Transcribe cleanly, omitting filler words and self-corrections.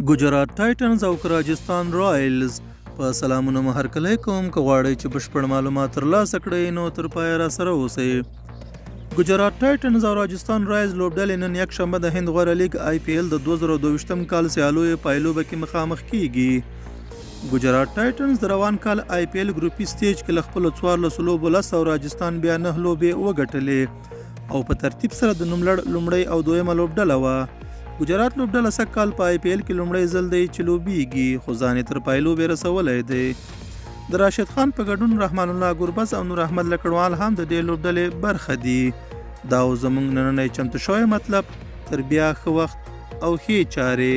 ګجرات ټایټنز او راجستان رایلز په سلامونه مو هرکلی کوم که غواړئ چې بشپړ معلومات ترلاسه کړئ نو تر پایه راسره اوسئ. ګجرات ټایټنز او راجستان رایلز لوبډلې نن یکشنبه د هند غوره لیګ IPL د 2022 کال سیالیو پایلوبه کې مخامخ کیږي. ګجرات ټایټنز د روان کال IPL ګروپي سټیج کې له خپلو 14 لوبو لس او راجستان بیا 9 لوبې وګټلې او په ترتیب سره د نوملړ لومړی او دویمه لوبډله وه. ګجرات لوبډله سږ کال په IPL کې لومړی ځل دی چې لوبیږي خو ځان یې تر پایلوبې رسولی دی. د راشد خان په ګډون رحمان الله ګربز او نور احمد لکړوال هم د دې لوبډلې برخه دي. دا زموږ نننی چمتو شوی مطلب. تر بیا ښه وخت او ښې چارې.